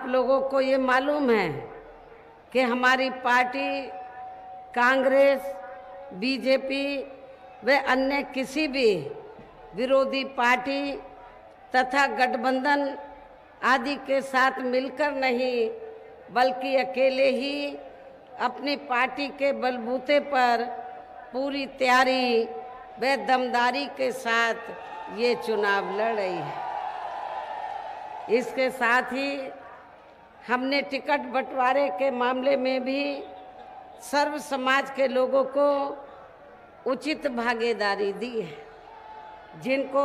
आप लोगों को ये मालूम है कि हमारी पार्टी कांग्रेस, बीजेपी व अन्य किसी भी विरोधी पार्टी तथा गठबंधन आदि के साथ मिलकर नहीं, बल्कि अकेले ही अपनी पार्टी के बलबूते पर पूरी तैयारी व दमदारी के साथ ये चुनाव लड़ रही है। इसके साथ ही हमने टिकट बंटवारे के मामले में भी सर्व समाज के लोगों को उचित भागीदारी दी है, जिनको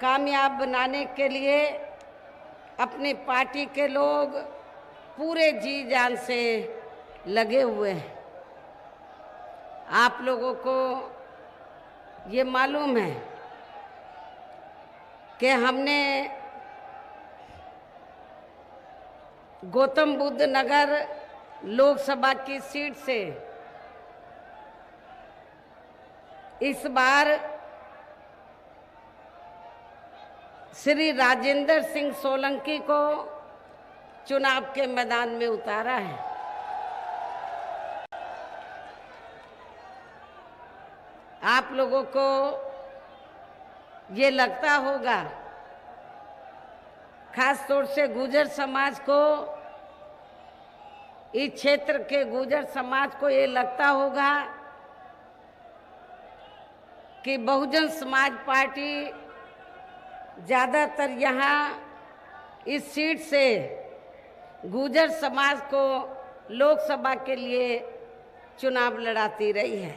कामयाब बनाने के लिए अपनी पार्टी के लोग पूरे जी जान से लगे हुए हैं। आप लोगों को ये मालूम है कि हमने गौतम बुद्ध नगर लोकसभा की सीट से इस बार श्री राजेंद्र सिंह सोलंकी को चुनाव के मैदान में उतारा है। आप लोगों को ये लगता होगा, खास तौर से गुर्जर समाज को, इस क्षेत्र के गुर्जर समाज को ये लगता होगा कि बहुजन समाज पार्टी ज़्यादातर यहाँ इस सीट से गुर्जर समाज को लोकसभा के लिए चुनाव लड़ाती रही है,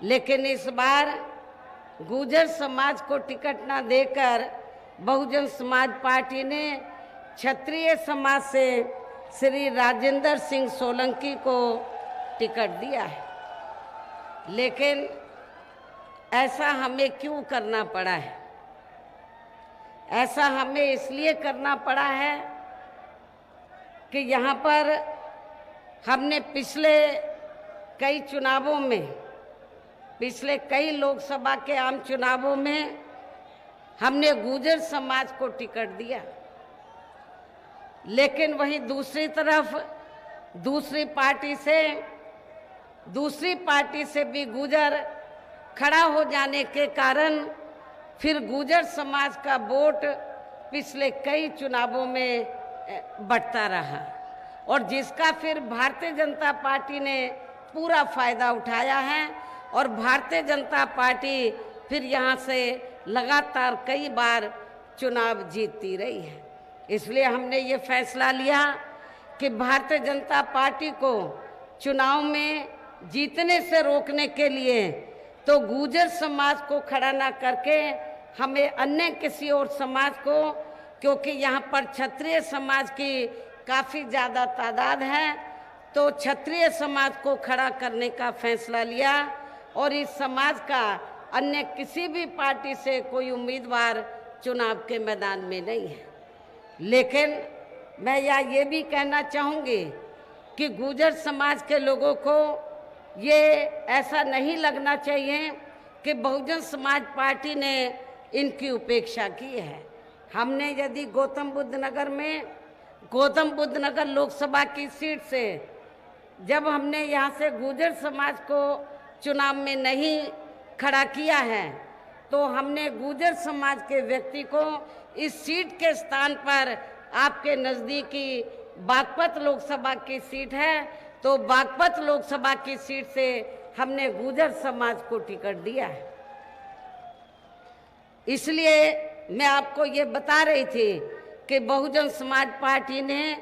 लेकिन इस बार गुर्जर समाज को टिकट ना देकर बहुजन समाज पार्टी ने क्षत्रिय समाज से श्री राजेंद्र सिंह सोलंकी को टिकट दिया है। लेकिन ऐसा हमें क्यों करना पड़ा है? ऐसा हमें इसलिए करना पड़ा है कि यहाँ पर हमने पिछले कई चुनावों में, पिछले कई लोकसभा के आम चुनावों में हमने गुर्जर समाज को टिकट दिया, लेकिन वहीं दूसरी तरफ दूसरी पार्टी से भी गुर्जर खड़ा हो जाने के कारण फिर गुर्जर समाज का वोट पिछले कई चुनावों में बढ़ता रहा, और जिसका फिर भारतीय जनता पार्टी ने पूरा फायदा उठाया है, और भारतीय जनता पार्टी फिर यहाँ से लगातार कई बार चुनाव जीतती रही है। इसलिए हमने ये फैसला लिया कि भारतीय जनता पार्टी को चुनाव में जीतने से रोकने के लिए तो गुर्जर समाज को खड़ा ना करके हमें अन्य किसी और समाज को, क्योंकि यहाँ पर क्षत्रिय समाज की काफ़ी ज़्यादा तादाद है, तो क्षत्रिय समाज को खड़ा करने का फैसला लिया, और इस समाज का अन्य किसी भी पार्टी से कोई उम्मीदवार चुनाव के मैदान में नहीं है। लेकिन मैं ये भी कहना चाहूँगी कि गुर्जर समाज के लोगों को ये ऐसा नहीं लगना चाहिए कि बहुजन समाज पार्टी ने इनकी उपेक्षा की है। हमने यदि गौतम बुद्ध नगर लोकसभा की सीट से जब हमने यहाँ से गुर्जर समाज को चुनाव में नहीं खड़ा किया है, तो हमने गुर्जर समाज के व्यक्ति को इस सीट के स्थान पर, आपके नज़दीकी बागपत लोकसभा की सीट है, तो बागपत लोकसभा की सीट से हमने गुर्जर समाज को टिकट दिया है। इसलिए मैं आपको ये बता रही थी कि बहुजन समाज पार्टी ने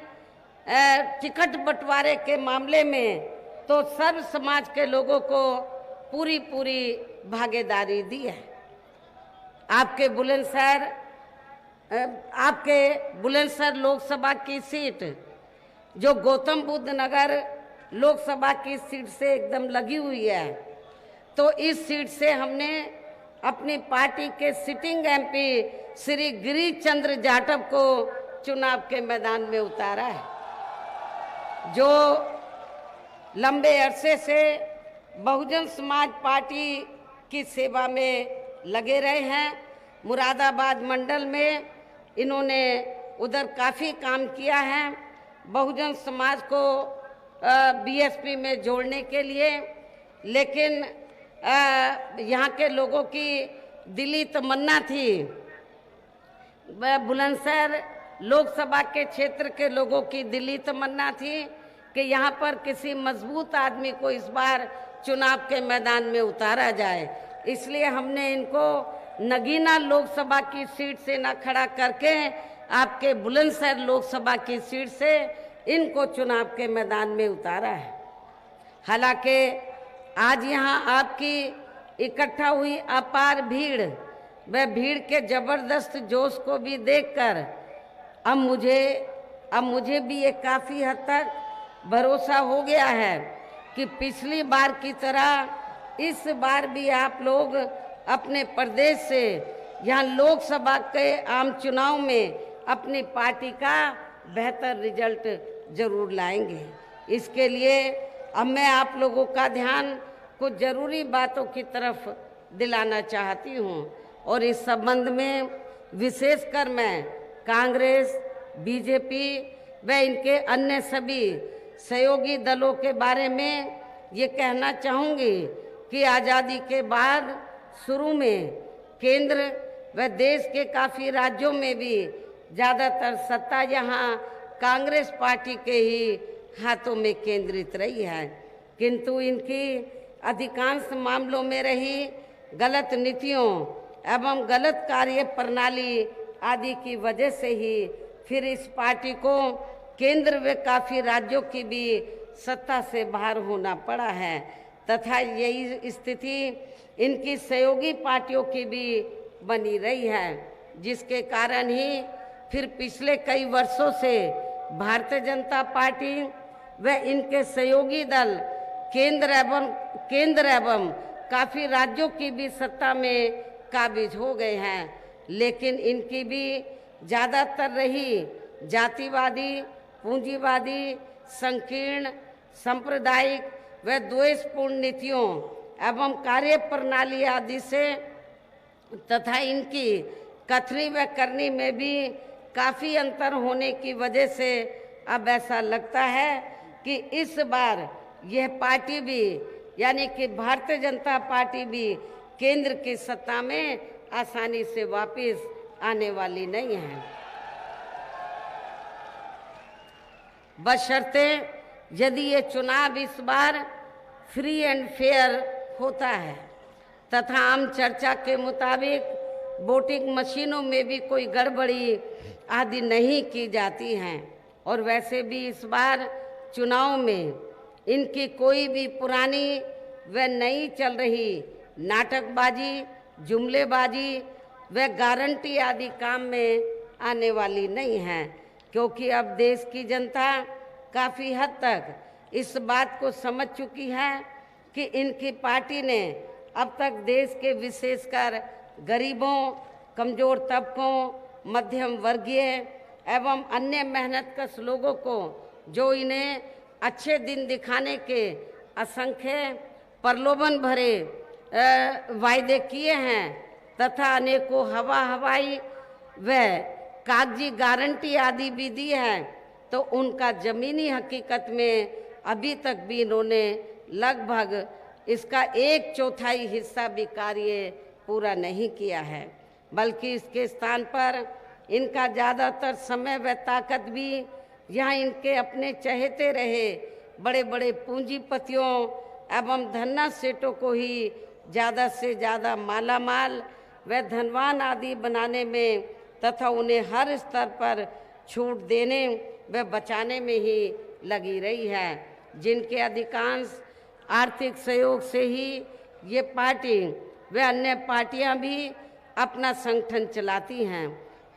टिकट बंटवारे के मामले में तो सर्व समाज के लोगों को पूरी भागीदारी दी है। आपके बुलंदशहर लोकसभा की सीट जो गौतम बुद्ध नगर लोकसभा की सीट से एकदम लगी हुई है, तो इस सीट से हमने अपनी पार्टी के सिटिंग एमपी श्री गिरीश चंद्र जाटव को चुनाव के मैदान में उतारा है, जो लंबे अरसे से बहुजन समाज पार्टी की सेवा में लगे रहे हैं। मुरादाबाद मंडल में इन्होंने उधर काफ़ी काम किया है बहुजन समाज को बीएसपी में जोड़ने के लिए, लेकिन यहाँ के लोगों की दिली तमन्ना थी, बुलंदशहर लोकसभा के क्षेत्र के लोगों की दिली तमन्ना थी कि यहाँ पर किसी मजबूत आदमी को इस बार चुनाव के मैदान में उतारा जाए। इसलिए हमने इनको नगीना लोकसभा की सीट से न खड़ा करके आपके बुलंदशहर लोकसभा की सीट से इनको चुनाव के मैदान में उतारा है। हालांकि आज यहाँ आपकी इकट्ठा हुई अपार भीड़, वह भीड़ के जबरदस्त जोश को भी देखकर अब मुझे भी ये काफ़ी हद तक भरोसा हो गया है कि पिछली बार की तरह इस बार भी आप लोग अपने प्रदेश से यहाँ लोकसभा के आम चुनाव में अपनी पार्टी का बेहतर रिजल्ट जरूर लाएंगे। इसके लिए अब मैं आप लोगों का ध्यान कुछ ज़रूरी बातों की तरफ दिलाना चाहती हूँ और इस संबंध में विशेषकर मैं कांग्रेस, बीजेपी व इनके अन्य सभी सहयोगी दलों के बारे में ये कहना चाहूँगी कि आज़ादी के बाद शुरू में केंद्र व देश के काफ़ी राज्यों में भी ज़्यादातर सत्ता यहाँ कांग्रेस पार्टी के ही हाथों में केंद्रित रही है, किंतु इनकी अधिकांश मामलों में रही गलत नीतियों एवं गलत कार्य प्रणाली आदि की वजह से ही फिर इस पार्टी को केंद्र व काफ़ी राज्यों की भी सत्ता से बाहर होना पड़ा है तथा यही स्थिति इनकी सहयोगी पार्टियों की भी बनी रही है, जिसके कारण ही फिर पिछले कई वर्षों से भारतीय जनता पार्टी व इनके सहयोगी दल केंद्र एवं काफ़ी राज्यों की भी सत्ता में काबिज हो गए हैं, लेकिन इनकी भी ज़्यादातर रही जातिवादी, पूंजीवादी, संकीर्ण, सांप्रदायिक व द्वेषपूर्ण नीतियों एवं कार्य प्रणाली आदि से तथा इनकी कथनी व करनी में भी काफ़ी अंतर होने की वजह से अब ऐसा लगता है कि इस बार यह पार्टी भी यानी कि भारतीय जनता पार्टी भी केंद्र की सत्ता में आसानी से वापस आने वाली नहीं है, बशर्ते यदि ये चुनाव इस बार फ्री एंड फेयर होता है तथा आम चर्चा के मुताबिक वोटिंग मशीनों में भी कोई गड़बड़ी आदि नहीं की जाती हैं और वैसे भी इस बार चुनाव में इनकी कोई भी पुरानी व नई चल रही नाटकबाजी, जुमलेबाजी व गारंटी आदि काम में आने वाली नहीं है, क्योंकि अब देश की जनता काफ़ी हद तक इस बात को समझ चुकी है कि इनकी पार्टी ने अब तक देश के विशेषकर गरीबों, कमज़ोर तबकों, मध्यम वर्गीय एवं अन्य मेहनतकश लोगों को जो इन्हें अच्छे दिन दिखाने के असंख्य प्रलोभन भरे वायदे किए हैं तथा अनेकों हवाई व कागजी गारंटी आदि भी दी है, तो उनका ज़मीनी हकीकत में अभी तक भी इन्होंने लगभग इसका 1/4 हिस्सा भी कार्य पूरा नहीं किया है, बल्कि इसके स्थान पर इनका ज़्यादातर समय व ताकत भी यहाँ इनके अपने चहेते रहे बड़े बड़े पूंजीपतियों एवं धन्ना सेठों को ही ज़्यादा से ज़्यादा मालामाल व धनवान आदि बनाने में तथा उन्हें हर स्तर पर छूट देने व बचाने में ही लगी रही है, जिनके अधिकांश आर्थिक सहयोग से ही ये पार्टी व अन्य पार्टियां भी अपना संगठन चलाती हैं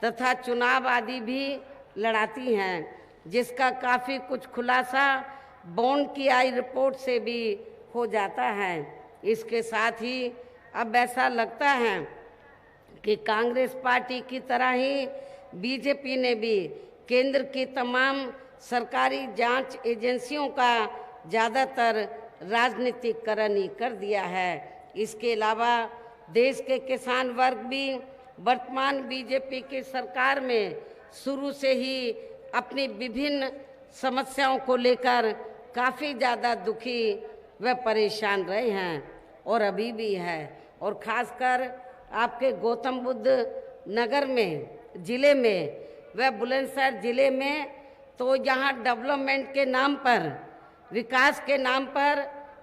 तथा चुनाव आदि भी लड़ाती हैं, जिसका काफ़ी कुछ खुलासा बॉन्ड की आई रिपोर्ट से भी हो जाता है। इसके साथ ही अब ऐसा लगता है कि कांग्रेस पार्टी की तरह ही बीजेपी ने भी केंद्र की तमाम सरकारी जांच एजेंसियों का ज़्यादातर राजनीतिकरण ही कर दिया है। इसके अलावा देश के किसान वर्ग भी वर्तमान बीजेपी की सरकार में शुरू से ही अपनी विभिन्न समस्याओं को लेकर काफ़ी ज़्यादा दुखी व परेशान रहे हैं और अभी भी है। और ख़ासकर आपके गौतम बुद्ध नगर में ज़िले में व बुलंदशहर ज़िले में तो यहाँ डेवलपमेंट के नाम पर, विकास के नाम पर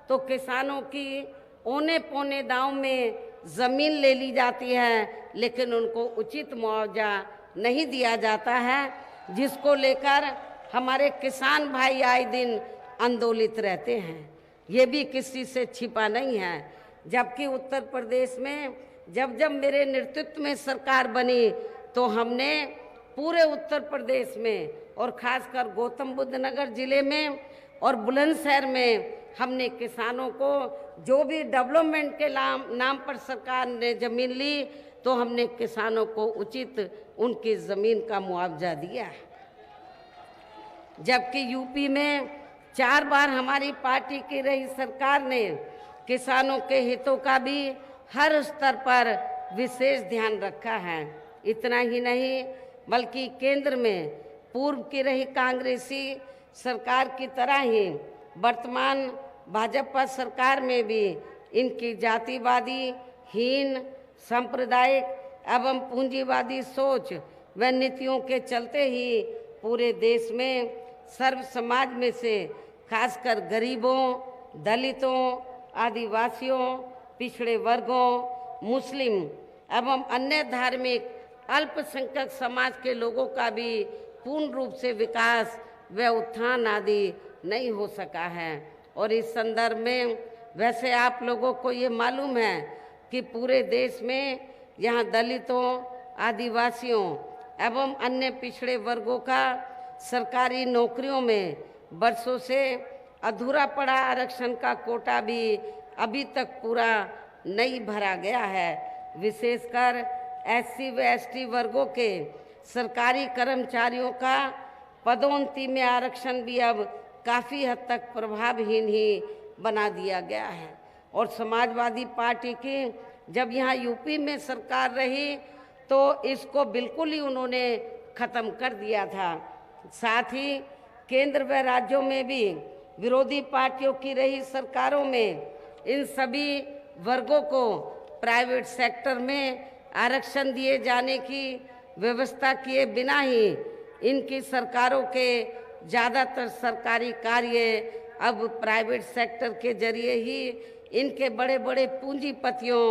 तो किसानों की औने पौने दांव में ज़मीन ले ली जाती है, लेकिन उनको उचित मुआवजा नहीं दिया जाता है, जिसको लेकर हमारे किसान भाई आए दिन आंदोलित रहते हैं। ये भी किसी से छिपा नहीं है। जबकि उत्तर प्रदेश में जब जब मेरे नेतृत्व में सरकार बनी तो हमने पूरे उत्तर प्रदेश में और खासकर गौतम बुद्ध नगर जिले में और बुलंदशहर में हमने किसानों को जो भी डेवलपमेंट के नाम पर सरकार ने ज़मीन ली तो हमने किसानों को उचित उनकी ज़मीन का मुआवजा दिया है। जबकि यूपी में 4 बार हमारी पार्टी की रही सरकार ने किसानों के हितों का भी हर स्तर पर विशेष ध्यान रखा है। इतना ही नहीं बल्कि केंद्र में पूर्व की रही कांग्रेसी सरकार की तरह ही वर्तमान भाजपा सरकार में भी इनकी जातिवादी, हीन, सांप्रदायिक एवं पूंजीवादी सोच व नीतियों के चलते ही पूरे देश में सर्व समाज में से खासकर गरीबों, दलितों, आदिवासियों, पिछड़े वर्गों, मुस्लिम एवं अन्य धार्मिक अल्पसंख्यक समाज के लोगों का भी पूर्ण रूप से विकास व उत्थान आदि नहीं हो सका है। और इस संदर्भ में वैसे आप लोगों को ये मालूम है कि पूरे देश में यहाँ दलितों, आदिवासियों एवं अन्य पिछड़े वर्गों का सरकारी नौकरियों में वर्षों से अधूरा पड़ा आरक्षण का कोटा भी अभी तक पूरा नहीं भरा गया है। विशेषकर एससी व एसटी वर्गों के सरकारी कर्मचारियों का पदोन्नति में आरक्षण भी अब काफ़ी हद तक प्रभावहीन ही बना दिया गया है। और समाजवादी पार्टी की जब यहाँ यूपी में सरकार रही तो इसको बिल्कुल ही उन्होंने ख़त्म कर दिया था। साथ ही केंद्र व राज्यों में भी विरोधी पार्टियों की रही सरकारों में इन सभी वर्गों को प्राइवेट सेक्टर में आरक्षण दिए जाने की व्यवस्था किए बिना ही इनकी सरकारों के ज़्यादातर सरकारी कार्य अब प्राइवेट सेक्टर के जरिए ही इनके बड़े बड़े पूंजीपतियों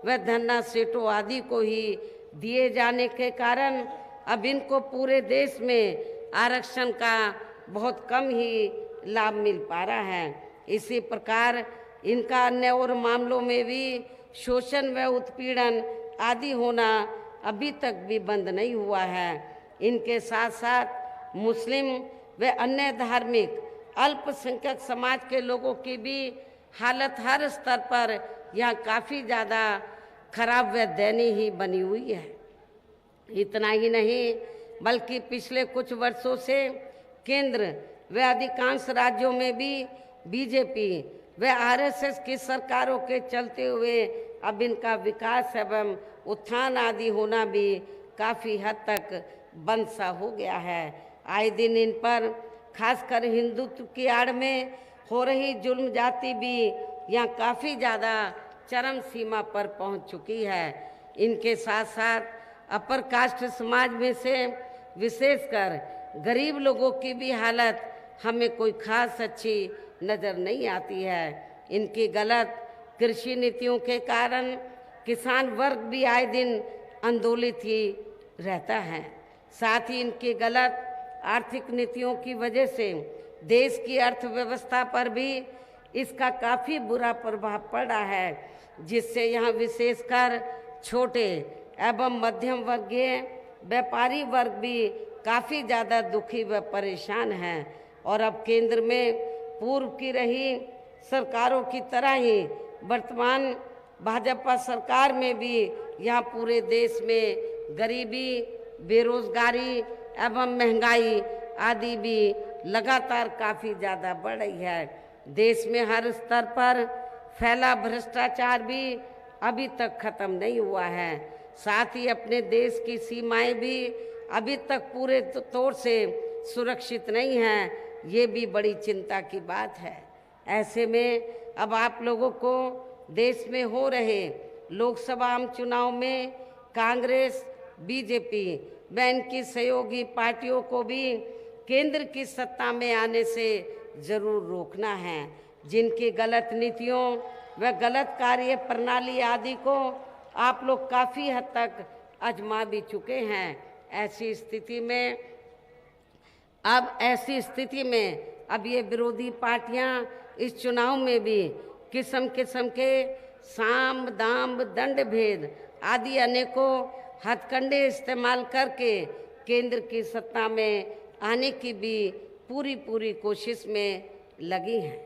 व धन्ना सेठों आदि को ही दिए जाने के कारण अब इनको पूरे देश में आरक्षण का बहुत कम ही लाभ मिल पा रहा है। इसी प्रकार इनका अन्य और मामलों में भी शोषण व उत्पीड़न आदि होना अभी तक भी बंद नहीं हुआ है। इनके साथ साथ मुस्लिम व अन्य धार्मिक अल्पसंख्यक समाज के लोगों की भी हालत हर स्तर पर यहाँ काफ़ी ज़्यादा खराब व दयनीय ही बनी हुई है। इतना ही नहीं बल्कि पिछले कुछ वर्षों से केंद्र व अधिकांश राज्यों में भी बीजेपी व आरएसएस की सरकारों के चलते हुए अब इनका विकास एवं उत्थान आदि होना भी काफ़ी हद तक बंद सा हो गया है। आए दिन इन पर खासकर हिंदुत्व की आड़ में हो रही जुल्म जाति भी यहाँ काफ़ी ज़्यादा चरम सीमा पर पहुँच चुकी है। इनके साथ साथ अपर कास्ट समाज में से विशेषकर गरीब लोगों की भी हालत हमें कोई खास अच्छी नज़र नहीं आती है। इनकी गलत कृषि नीतियों के कारण किसान वर्ग भी आए दिन आंदोलित ही रहता है। साथ ही इनकी गलत आर्थिक नीतियों की वजह से देश की अर्थव्यवस्था पर भी इसका काफ़ी बुरा प्रभाव पड़ा है, जिससे यहाँ विशेषकर छोटे एवं मध्यम वर्गीय व्यापारी वर्ग भी काफ़ी ज़्यादा दुखी व परेशान हैं। और अब केंद्र में पूर्व की रही सरकारों की तरह ही वर्तमान भाजपा सरकार में भी यहाँ पूरे देश में गरीबी, बेरोजगारी एवं महंगाई आदि भी लगातार काफ़ी ज़्यादा बढ़ रही है। देश में हर स्तर पर फैला भ्रष्टाचार भी अभी तक ख़त्म नहीं हुआ है। साथ ही अपने देश की सीमाएं भी अभी तक पूरे तौर से सुरक्षित नहीं हैं, ये भी बड़ी चिंता की बात है। ऐसे में अब आप लोगों को देश में हो रहे लोकसभा आम चुनाव में कांग्रेस, बीजेपी व इनकी सहयोगी पार्टियों को भी केंद्र की सत्ता में आने से जरूर रोकना है। जिनकी गलत नीतियों व गलत कार्य प्रणाली आदि को आप लोग काफ़ी हद तक आजमा भी चुके हैं। ऐसी स्थिति में अब ये विरोधी पार्टियां इस चुनाव में भी किस्म किस्म के साम दाम दंड भेद आदि अनेकों हथकंडे इस्तेमाल करके केंद्र की सत्ता में आने की भी पूरी कोशिश में लगी हैं।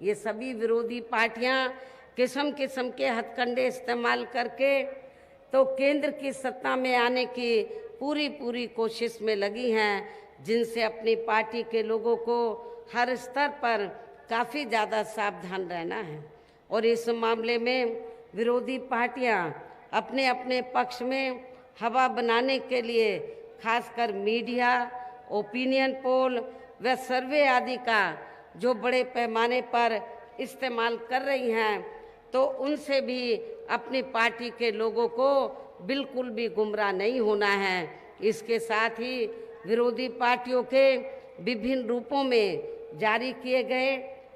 ये सभी विरोधी पार्टियां किस्म किस्म के हथकंडे इस्तेमाल करके तो केंद्र की सत्ता में आने की पूरी कोशिश में लगी हैं, जिनसे अपनी पार्टी के लोगों को हर स्तर पर काफ़ी ज़्यादा सावधान रहना है। और इस मामले में विरोधी पार्टियां अपने अपने पक्ष में हवा बनाने के लिए खासकर मीडिया, ओपिनियन पोल व सर्वे आदि का जो बड़े पैमाने पर इस्तेमाल कर रही हैं, तो उनसे भी अपनी पार्टी के लोगों को बिल्कुल भी गुमराह नहीं होना है। इसके साथ ही विरोधी पार्टियों के विभिन्न रूपों में जारी किए गए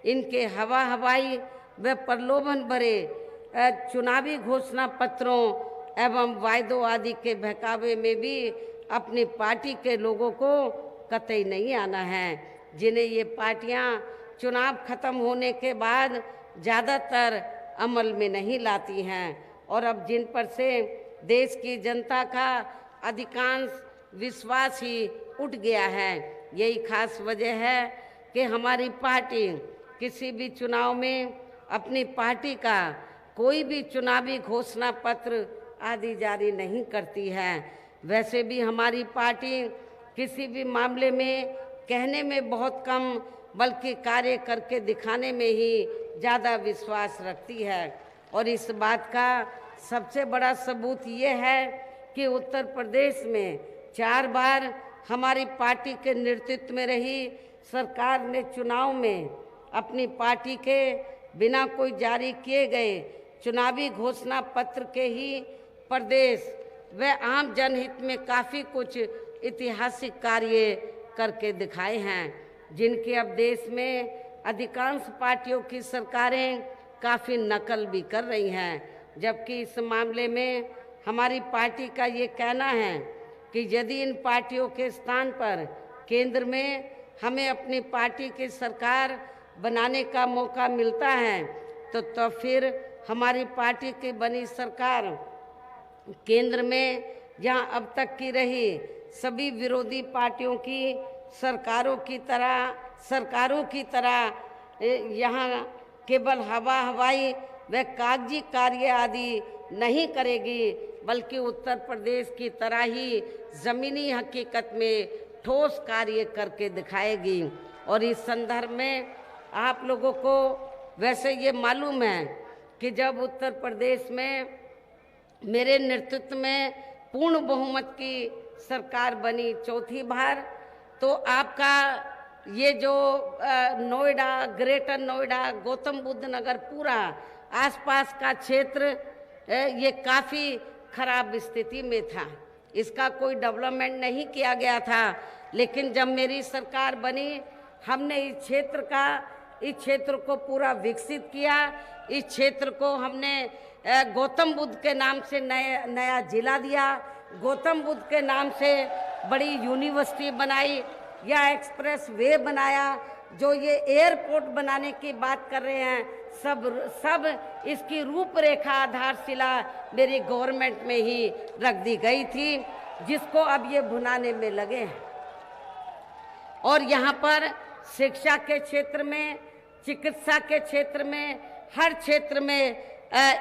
इनके हवाई व प्रलोभन भरे चुनावी घोषणा पत्रों एवं वायदों आदि के बहकावे में भी अपनी पार्टी के लोगों को कतई नहीं आना है, जिन्हें ये पार्टियां चुनाव खत्म होने के बाद ज़्यादातर अमल में नहीं लाती हैं और अब जिन पर से देश की जनता का अधिकांश विश्वास ही उठ गया है। यही खास वजह है कि हमारी पार्टी किसी भी चुनाव में अपनी पार्टी का कोई भी चुनावी घोषणा पत्र आदि जारी नहीं करती है। वैसे भी हमारी पार्टी किसी भी मामले में कहने में बहुत कम बल्कि कार्य करके दिखाने में ही ज़्यादा विश्वास रखती है। और इस बात का सबसे बड़ा सबूत ये है कि उत्तर प्रदेश में 4 बार हमारी पार्टी के नेतृत्व में रही सरकार ने चुनाव में अपनी पार्टी के बिना कोई जारी किए गए चुनावी घोषणा पत्र के ही प्रदेश व आम जनहित में काफ़ी कुछ ऐतिहासिक कार्य करके दिखाए हैं, जिनके अब देश में अधिकांश पार्टियों की सरकारें काफ़ी नकल भी कर रही हैं। जबकि इस मामले में हमारी पार्टी का ये कहना है कि यदि इन पार्टियों के स्थान पर केंद्र में हमें अपनी पार्टी की सरकार बनाने का मौका मिलता है तो फिर हमारी पार्टी की बनी सरकार केंद्र में जहां अब तक की रही सभी विरोधी पार्टियों की सरकारों की तरह यहाँ केवल हवाई व कागजी कार्य आदि नहीं करेगी, बल्कि उत्तर प्रदेश की तरह ही ज़मीनी हकीकत में ठोस कार्य करके दिखाएगी। और इस संदर्भ में आप लोगों को वैसे ये मालूम है कि जब उत्तर प्रदेश में मेरे नेतृत्व में पूर्ण बहुमत की सरकार बनी 4थी बार, तो आपका ये जो नोएडा, ग्रेटर नोएडा, गौतम बुद्ध नगर पूरा आसपास का क्षेत्र ये काफ़ी खराब स्थिति में था। इसका कोई डेवलपमेंट नहीं किया गया था। लेकिन जब मेरी सरकार बनी हमने इस क्षेत्र को पूरा विकसित किया। इस क्षेत्र को हमने गौतम बुद्ध के नाम से नया जिला दिया, गौतम बुद्ध के नाम से बड़ी यूनिवर्सिटी बनाई या एक्सप्रेस वे बनाया। जो ये एयरपोर्ट बनाने की बात कर रहे हैं सब इसकी रूपरेखा आधारशिला मेरी गवर्नमेंट में ही रख दी गई थी, जिसको अब ये भुनाने में लगे हैं। और यहाँ पर शिक्षा के क्षेत्र में, चिकित्सा के क्षेत्र में, हर क्षेत्र में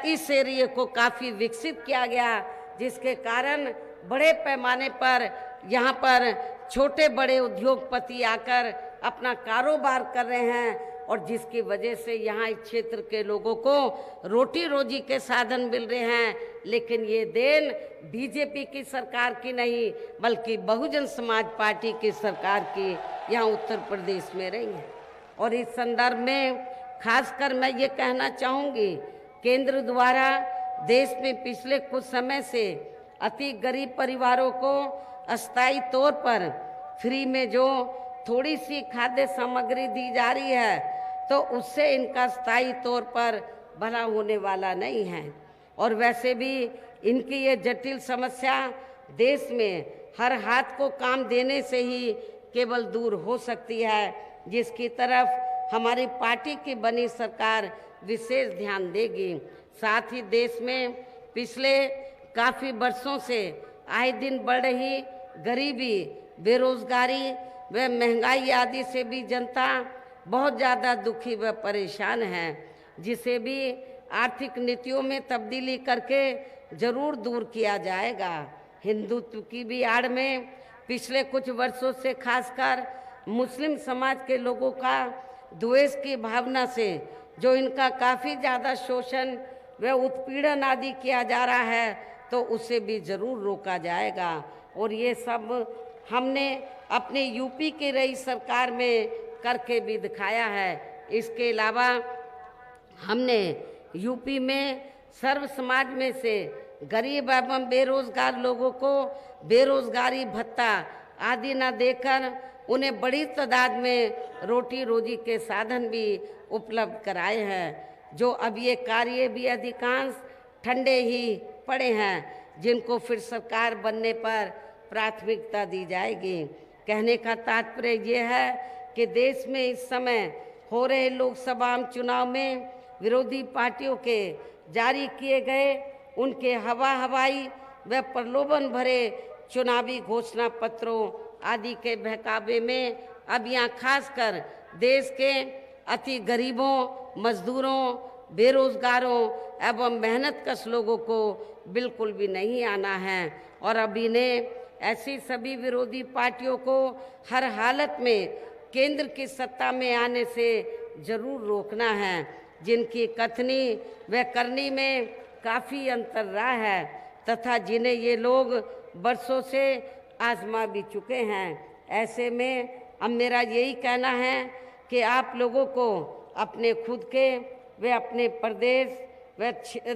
इस एरिया को काफ़ी विकसित किया गया, जिसके कारण बड़े पैमाने पर यहाँ पर छोटे बड़े उद्योगपति आकर अपना कारोबार कर रहे हैं और जिसकी वजह से यहाँ इस क्षेत्र के लोगों को रोटी रोजी के साधन मिल रहे हैं। लेकिन ये देन बीजेपी की सरकार की नहीं बल्कि बहुजन समाज पार्टी की सरकार की यहाँ उत्तर प्रदेश में रही है। और इस संदर्भ में खासकर मैं ये कहना चाहूँगी, केंद्र द्वारा देश में पिछले कुछ समय से अति गरीब परिवारों को अस्थायी तौर पर फ्री में जो थोड़ी सी खाद्य सामग्री दी जा रही है, तो उससे इनका स्थायी तौर पर भला होने वाला नहीं है। और वैसे भी इनकी ये जटिल समस्या देश में हर हाथ को काम देने से ही केवल दूर हो सकती है, जिसकी तरफ हमारी पार्टी की बनी सरकार विशेष ध्यान देगी। साथ ही देश में पिछले काफ़ी वर्षों से आए दिन बढ़ रही गरीबी, बेरोजगारी व महंगाई आदि से भी जनता बहुत ज़्यादा दुखी व परेशान है, जिसे भी आर्थिक नीतियों में तब्दीली करके जरूर दूर किया जाएगा। हिंदुत्व की भी आड़ में पिछले कुछ वर्षों से खासकर मुस्लिम समाज के लोगों का द्वेष की भावना से जो इनका काफ़ी ज़्यादा शोषण व उत्पीड़न आदि किया जा रहा है, तो उसे भी ज़रूर रोका जाएगा। और ये सब हमने अपने यूपी की रही सरकार में करके भी दिखाया है। इसके अलावा हमने यूपी में सर्व समाज में से गरीब एवं बेरोजगार लोगों को बेरोजगारी भत्ता आदि न देकर उन्हें बड़ी तादाद में रोटी रोजी के साधन भी उपलब्ध कराए हैं। जो अब ये कार्य भी अधिकांश ठंडे ही पड़े हैं, जिनको फिर सरकार बनने पर प्राथमिकता दी जाएगी। कहने का तात्पर्य ये है कि देश में इस समय हो रहे लोकसभा चुनाव में विरोधी पार्टियों के जारी किए गए उनके हवाई व प्रलोभन भरे चुनावी घोषणा पत्रों आदि के बहकावे में अब यहाँ खासकर देश के अति गरीबों, मजदूरों, बेरोजगारों एवं मेहनतकश लोगों को बिल्कुल भी नहीं आना है। और अब इन्हें ऐसी सभी विरोधी पार्टियों को हर हालत में केंद्र की सत्ता में आने से जरूर रोकना है, जिनकी कथनी व करनी में काफ़ी अंतर रहा है तथा जिन्हें ये लोग बरसों से आजमा भी चुके हैं। ऐसे में अब मेरा यही कहना है कि आप लोगों को अपने खुद के व अपने प्रदेश व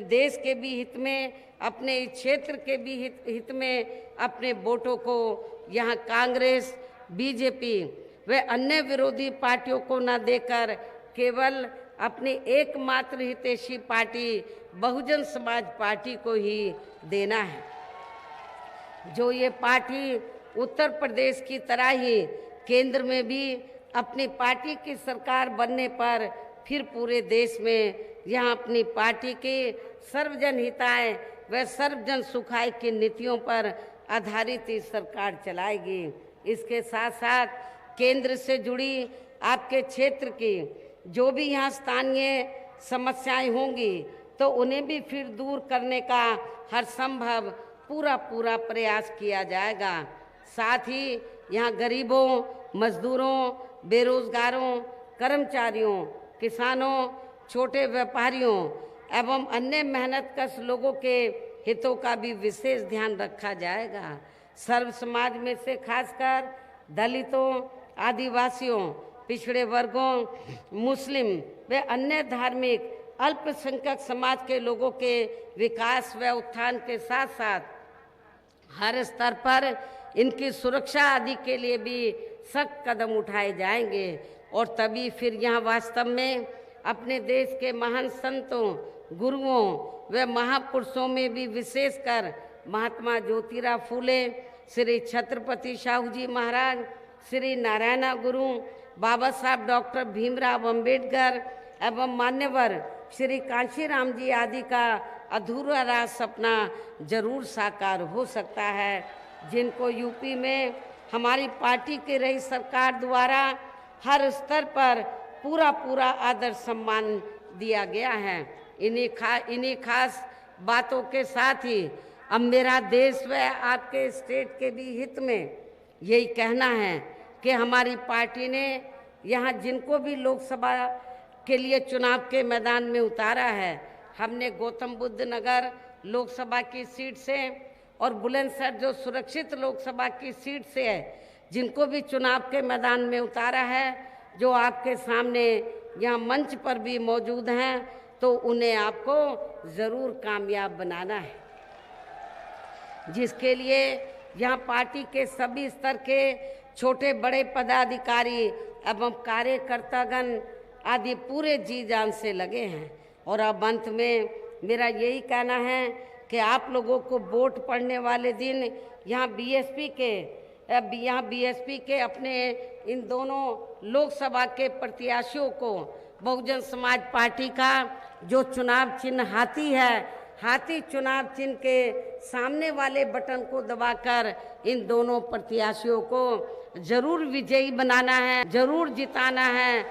देश के भी हित में, अपने इस क्षेत्र के भी हित में अपने वोटों को यहाँ कांग्रेस, बीजेपी व अन्य विरोधी पार्टियों को न देकर केवल अपनी एकमात्र हितैषी पार्टी बहुजन समाज पार्टी को ही देना है। जो ये पार्टी उत्तर प्रदेश की तरह ही केंद्र में भी अपनी पार्टी की सरकार बनने पर फिर पूरे देश में यहाँ अपनी पार्टी की सर्वजन हिताय व सर्वजन सुखाय की नीतियों पर आधारित इस सरकार चलाएगी। इसके साथ साथ केंद्र से जुड़ी आपके क्षेत्र की जो भी यहाँ स्थानीय समस्याएं होंगी, तो उन्हें भी फिर दूर करने का हर संभव पूरा प्रयास किया जाएगा। साथ ही यहाँ गरीबों, मजदूरों, बेरोजगारों, कर्मचारियों, किसानों, छोटे व्यापारियों एवं अन्य मेहनतकश लोगों के हितों का भी विशेष ध्यान रखा जाएगा। सर्व समाज में से खासकर दलितों, आदिवासियों, पिछड़े वर्गों, मुस्लिम व अन्य धार्मिक अल्पसंख्यक समाज के लोगों के विकास व उत्थान के साथ साथ हर स्तर पर इनकी सुरक्षा आदि के लिए भी सख्त कदम उठाए जाएंगे। और तभी फिर यहाँ वास्तव में अपने देश के महान संतों, गुरुओं व महापुरुषों में भी विशेषकर महात्मा ज्योतिराव फूले, श्री छत्रपति शाहू जी महाराज, श्री नारायण गुरु, बाबा साहब डॉक्टर भीमराव अंबेडकर एवं मान्यवर श्री कांशीराम जी आदि का अधूरा राज सपना जरूर साकार हो सकता है, जिनको यूपी में हमारी पार्टी की रही सरकार द्वारा हर स्तर पर पूरा आदर सम्मान दिया गया है। इन्हीं खास बातों के साथ ही अब मेरा देश व आपके स्टेट के भी हित में यही कहना है कि हमारी पार्टी ने यहाँ जिनको भी लोकसभा के लिए चुनाव के मैदान में उतारा है, हमने गौतम बुद्ध नगर लोकसभा की सीट से और बुलंदशहर जो सुरक्षित लोकसभा की सीट से है, जिनको भी चुनाव के मैदान में उतारा है, जो आपके सामने यहाँ मंच पर भी मौजूद हैं, तो उन्हें आपको ज़रूर कामयाब बनाना है, जिसके लिए यहाँ पार्टी के सभी स्तर के छोटे बड़े पदाधिकारी एवं कार्यकर्तागण आदि पूरे जी जान से लगे हैं। और अब अंत में मेरा यही कहना है कि आप लोगों को वोट पड़ने वाले दिन यहाँ बीएसपी के अपने इन दोनों लोकसभा के प्रत्याशियों को बहुजन समाज पार्टी का जो चुनाव चिन्ह हाथी है, हाथी चुनाव चिन्ह के सामने वाले बटन को दबाकर इन दोनों प्रत्याशियों को जरूर विजयी बनाना है, जरूर जिताना है।